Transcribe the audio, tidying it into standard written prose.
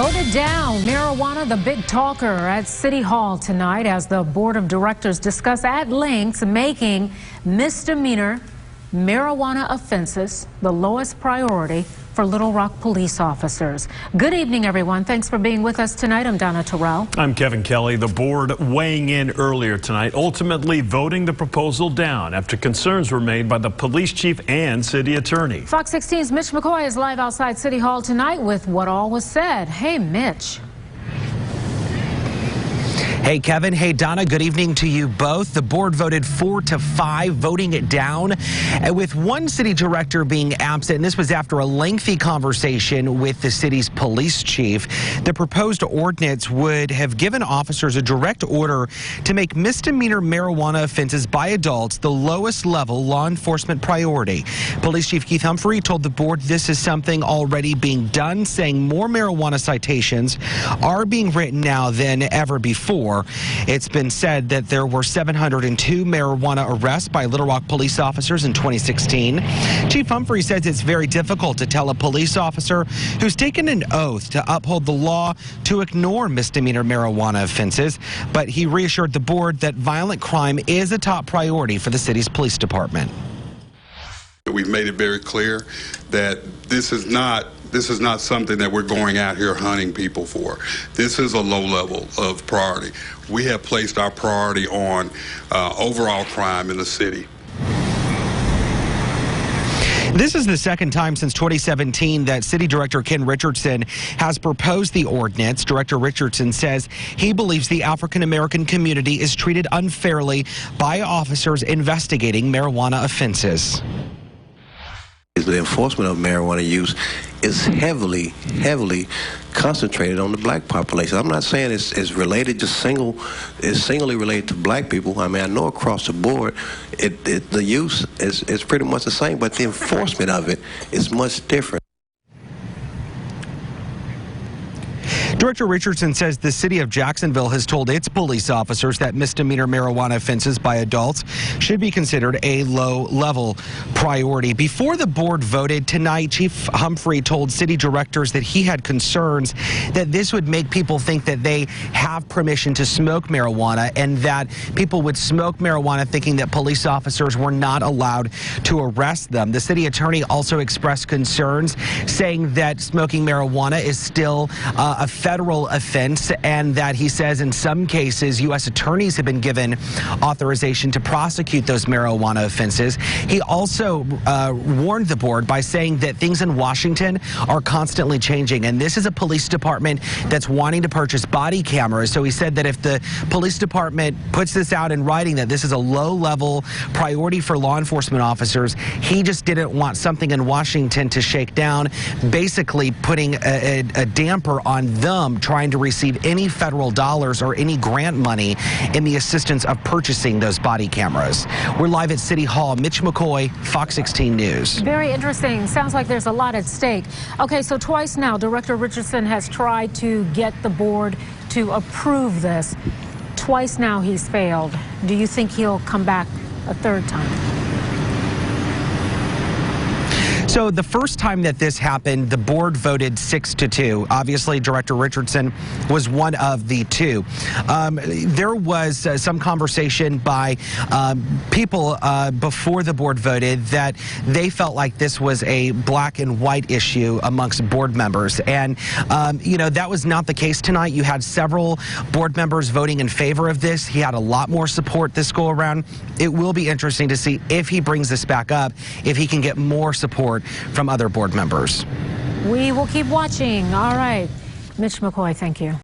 Voted down. Marijuana, the big talker at City Hall tonight as the board of directors discuss at length making misdemeanor marijuana offenses the lowest priority for Little Rock police officers. Good evening, everyone. Thanks for being with us tonight. I'm Donna Terrell. I'm Kevin Kelly. The board weighing in earlier tonight, ultimately voting the proposal down after concerns were made by the police chief and city attorney. Fox 16's Mitch McCoy is live outside City Hall tonight with what all was said. Hey, Mitch. Hey, Kevin. Hey, Donna. Good evening to you both. The board voted 4-5, voting it down, with one city director being absent. And this was after a lengthy conversation with the city's police chief. The proposed ordinance would have given officers a direct order to make misdemeanor marijuana offenses by adults the lowest level law enforcement priority. Police Chief Keith Humphrey told the board this is something already being done, saying more marijuana citations are being written now than ever before. It's been said that there were 702 marijuana arrests by Little Rock police officers in 2016. Chief Humphrey says it's very difficult to tell a police officer who's taken an oath to uphold the law to ignore misdemeanor marijuana offenses, but he reassured the board that violent crime is a top priority for the city's police department. We've made it very clear that this is not something that we're going out here hunting people for. This is a low level of priority. We have placed our priority on overall crime in the city. This is the second time since 2017 that City Director Ken Richardson has proposed the ordinance. Director Richardson says he believes the African-American community is treated unfairly by officers investigating marijuana offenses. The enforcement of marijuana use is heavily concentrated on the black population. I'm not saying it's related, singly related to black people. I mean, I know across the board, the use is pretty much the same, but the enforcement of it is much different. Director Richardson says the city of Jacksonville has told its police officers that misdemeanor marijuana offenses by adults should be considered a low-level priority. Before the board voted tonight, Chief Humphrey told city directors that he had concerns that this would make people think that they have permission to smoke marijuana and that people would smoke marijuana thinking that police officers were not allowed to arrest them. The city attorney also expressed concerns, saying that smoking marijuana is still a federal offense, and that he says in some cases U.S. attorneys have been given authorization to prosecute those marijuana offenses. He also warned the board by saying that things in Washington are constantly changing, and this is a police department that's wanting to purchase body cameras. So he said that if the police department puts this out in writing that this is a low-level priority for law enforcement officers, he just didn't want something in Washington to shake down, basically putting a damper on them trying to receive any federal dollars or any grant money in the assistance of purchasing those body cameras. We're live at City Hall. Mitch McCoy, Fox 16 News. Very interesting. Sounds like there's a lot at stake. Okay, so twice now, Director Richardson has tried to get the board to approve this. Twice now he's failed. Do you think he'll come back a third time? So the first time that this happened, the board voted 6-2. Obviously, Director Richardson was one of the two. There was some conversation by people before the board voted that they felt like this was a black and white issue amongst board members. And, that was not the case tonight. You had several board members voting in favor of this. He had a lot more support this go around. It will be interesting to see if he brings this back up, if he can get more support from other board members. We will keep watching. All right. Mitch McCoy, thank you.